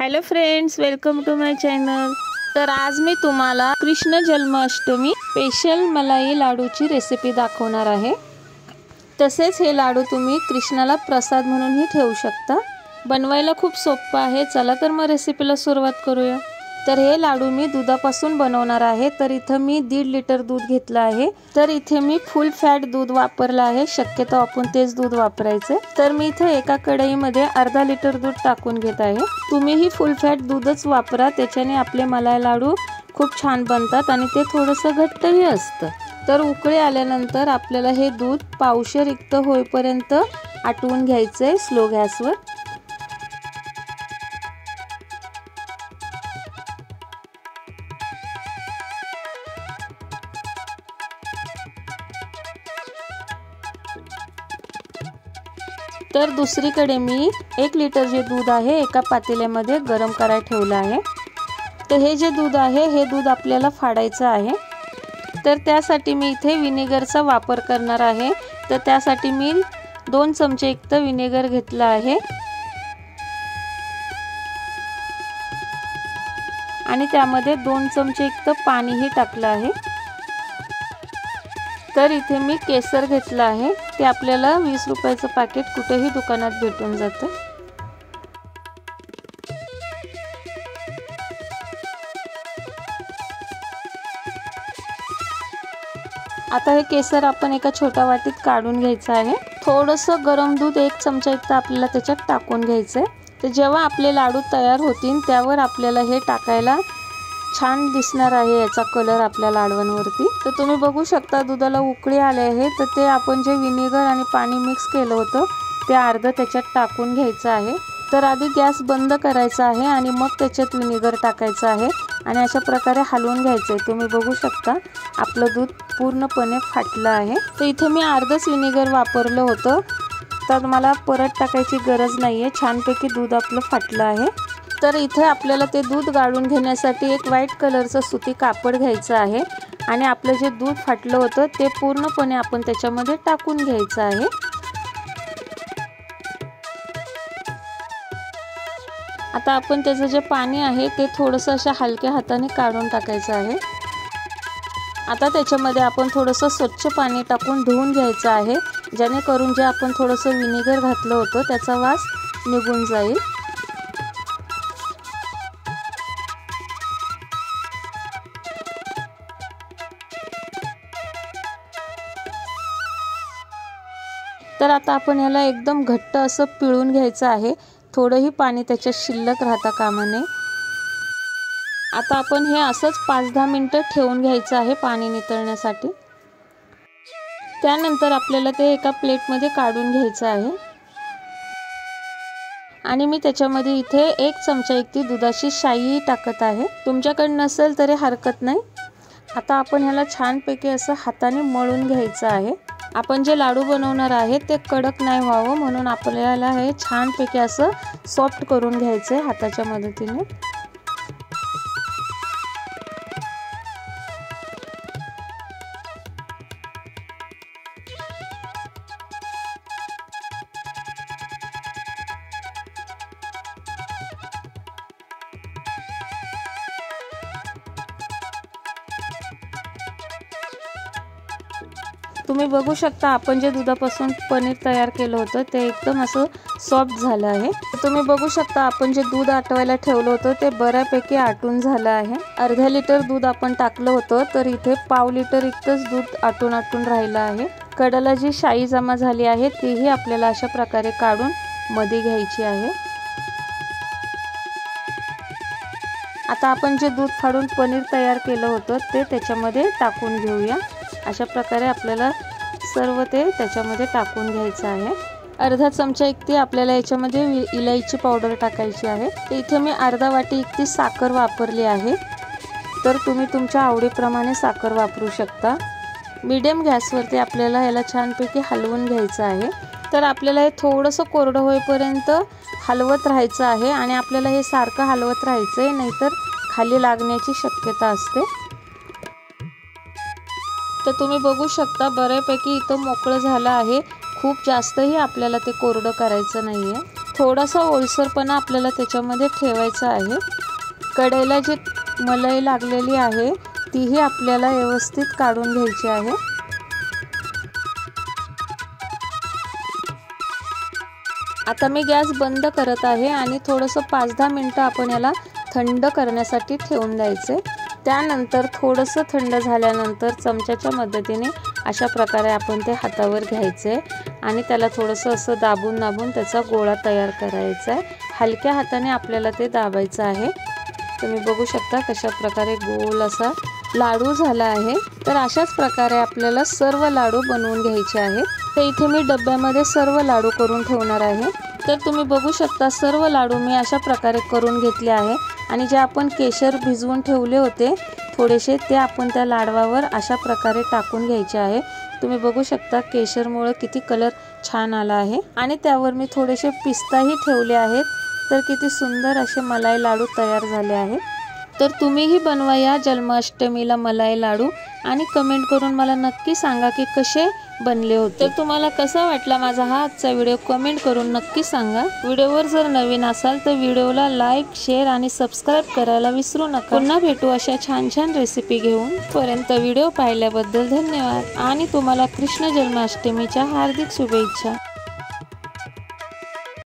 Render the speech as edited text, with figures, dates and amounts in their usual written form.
Hello friends, welcome to my channel. तर आज मी तुम्हाला कृष्ण जन्माष्टमी स्पेशल मलाई लाडूची रेसिपी दाखवणार आहे। तसेच हे लाडू तुम्ही कृष्णाला प्रसाद म्हणूनही ठेवू शकता। बनवायला खूप सोपं आहे। चला तर मग रेसिपीला सुरुवात करूया। तर हे लाडू मी दुधापासून बनवणार आहे। तर इथे मी 1.5 लिटर दूध घेतलं आहे। तर इथे मी फुल फॅट दूध वापरलं आहे। शक्यतो आपण तेच दूध वापरायचे। तर मी इथे एका कढईमध्ये अर्धा लिटर दूध टाकून घेत आहे। तुम्हीही फुल फॅट दूधच वापरा, त्याच्याने आपले मलाई लाडू खूप छान बनतात आणि ते थोडंसं घट्टही असतं। तर उकळी आल्यानंतर आपल्याला हे दूध पावशेर इतकं होईपर्यंत आटवून घ्यायचंय स्लो गॅसवर। तर दुसरीकडे मी 1 लिटर जे दूध आहे एका पातेल्यामध्ये गरम करायला ठेवलं आहे। तर हे जे दूध आहे हे दूध आपल्याला फाडायचं आहे। तर त्यासाठी मी इथे विनेगरचा वापर करणार आहे। तर त्यासाठी मी 2 चमचे इतकं विनेगर घेतलं आहे आणि त्यामध्ये 2 चमचे इतकं पाणीही टाकलं आहे। तर इथे मी केसर घेतलं आहे। ते आपल्याला 20 रुपयाचं पॅकेट कुठेही दुकानात भेटून जातं। आता हे केसर आपण एका छोट्या वाटीत काढून घ्यायचं आहे। थोडंसं गरम दूध 1 चमचा इतकं आपल्याला त्याच्यात टाकून घ्यायचंय। तर जेव्हा आपले लाडू तयार होतील त्यावर आपल्याला हे टाकायला छान दिसणार आहे याचा कलर आपल्या लाडवांवरती। तर तुम्ही बघू शकता दुधाला उकळी आले आहे। तर ते आपण जे विनेगर आणि पाणी मिक्स केलं होतं ते अर्ध त्याच्यात टाकून घ्यायचं आहे। तर आधी गॅस बंद करायचा आहे आणि मग त्याच्यात विनेगर टाकायचं आहे आणि अशा प्रकारे हलवून घ्यायचं आहे। तुम्ही बघू शकता आपलं दूध पूर्णपणे फाटलं आहे। तर इथे मी अर्धच विनेगर वापरलं होतं, तर मला परत टाकायची गरज नाहीये। छानपैकी दूध आपलं फाटलं आहे। तर इथे आपल्याला ते दूध गाळून घेण्यासाठी एक व्हाईट कलरचं सुती कापड घ्यायचं आहे आणि आपलं जे दूध फाटलं होतं ते पूर्णपणे आपण त्याच्यामध्ये टाकून घ्यायचं आहे। आता आपण त्याचं जे पाणी आहे ते थोडंसं अशा हलक्या हाताने काढून टाकायचं आहे। आता त्याच्यामध्ये आपण थोडंसं स्वच्छ पाणी टाकून धुवून घ्यायचं आहे, जेणेकरून जे आपण थोडंसं विनेगर घातलं होतं त्याचा वास निघून जाईल। तर आता आपण याला एकदम घट्ट असं पिळून घ्यायचं आहे। थोडंही पाणी त्याच्यात शिल्लक राहता कामा नये। आता आपण हे असंच 5-10 मिनिटं ठेवून घ्यायचं आहे पाणी नितळण्यासाठी। त्यानंतर आपल्याला ते एका प्लेटमध्ये काढून घ्यायचं आहे आणि मी त्याच्यामध्ये इथे 1 चमचा इतकी दुधाची शाई टाकत आहे। तुमच्याकडे नसेल तरी हरकत नाही। आता आपण ह्याला छानपैकी असं हाताने मळून घ्यायचं आहे। आपण जे लाडू बनवणार आहे ते कडक नाही व्हावं म्हणून आपल्याला हे छानपैकी असं सॉफ्ट करून घ्यायचं आहे हाताच्या मदतीने। तुम्ही बघू शकता आपण जे दुधापासून पनीर तयार केलं होतं ते एकदम असं सॉफ्ट झालं आहे। तुम्ही बघू शकता आपण जे दूध आटवायला ठेवलं होतं ते बऱ्यापैकी आटून झालं आहे। अर्धा लिटर दूध आपण टाकलं होतं, तर इथे पाव लिटर इतकंच दूध आटून राहिलं आहे। कडाला जी शाई जमा झाली आहे तीही आपल्याला अशा प्रकारे काढून मध्ये घ्यायची आहे। आता आपण जे दूध फाडून पनीर तयार केलं होतं ते त्याच्यामध्ये टाकून घेऊया। अशा प्रकारे आपल्याला सर्व ते त्याच्यामध्ये टाकून घ्यायचं आहे। अर्धा चमचा इतकी आपल्याला याच्यामध्ये इलायची पावडर टाकायची आहे। इथे मी अर्धा वाटी इतकी साखर वापरली आहे। तर तुम्ही तुमच्या आवडीप्रमाणे साखर वापरू शकता। मीडियम गॅसवरती आपल्याला याला छानपैकी हलवून घ्यायचं आहे। तर आपल्याला हे थोडंसं कोरडं होईपर्यंत हलवत राहायचं आहे आणि आपल्याला हे सारखं हलवत राहायचं आहे, नाहीतर खाली लागण्याची शक्यता असते। तर तुम्ही बघू शकता बऱ्यापैकी इथं मोकळं झालं आहे। खूप जास्तही आपल्याला ते कोरडं करायचं नाहीये। थोडासा ओलसरपणा आपल्याला त्याच्यामध्ये ठेवायचा आहे। कढईला जी मलाई लागलेली आहे तीही आपल्याला व्यवस्थित काढून घ्यायची आहे। आता मी गॅस बंद करत आहे आणि थोडंसं 5-10 मिनिटं आपण याला थंड करण्यासाठी ठेवून द्यायचे। त्यानंतर थोडंसं थंड झाल्यानंतर चमच्याच्या मदतीने अशा प्रकारे आपण ते हातावर घ्यायचे आणि त्याला थोडंसं असं दाबून त्याचा गोळा तयार करायचा आहे। हलक्या हाताने आपल्याला ते दाबायचं आहे। तुम्ही बघू शकता कशा प्रकारे गोल असा लाडू झाला आहे। तर अशाच प्रकारे आपल्याला सर्व लाडू बनवून घ्यायचे आहेत। तर इथे मी डब्यामध्ये सर्व लाडू करून ठेवणार आहे। तर तुम्ही बघू शकता सर्व लाडू मी अशा प्रकारे करून घेतले आहे आणि जे आपण केशर भिजवून ठेवले होते थोडेसे ते आपण त्या लाडवावर अशा प्रकारे टाकून घ्यायचे आहे। तुम्ही बघू शकता केशरमुळे किती कलर छान आला आहे आणि त्यावर मी थोडेसे पिस्ताही ठेवले आहेत। तर किती सुंदर असे मलाई लाडू तयार झाले आहेत। तर तुम्हीही बनवा या जन्माष्टमीला मलाई लाडू आणि कमेंट करून मला नक्की सांगा की कसे बनले होते। तर तुम्हाला कसा वाटला माझा हा आजचा व्हिडिओ कमेंट करून नक्की सांगा। व्हिडिओवर जर नवीन असाल तर व्हिडिओला लाईक, शेअर आणि सबस्क्राईब करायला विसरू नका। पुन्हा भेटू अशा छान छान रेसिपी घेऊन। पर्यंत व्हिडिओ पाहिल्याबद्दल धन्यवाद आणि तुम्हाला कृष्ण जन्माष्टमीच्या हार्दिक शुभेच्छा।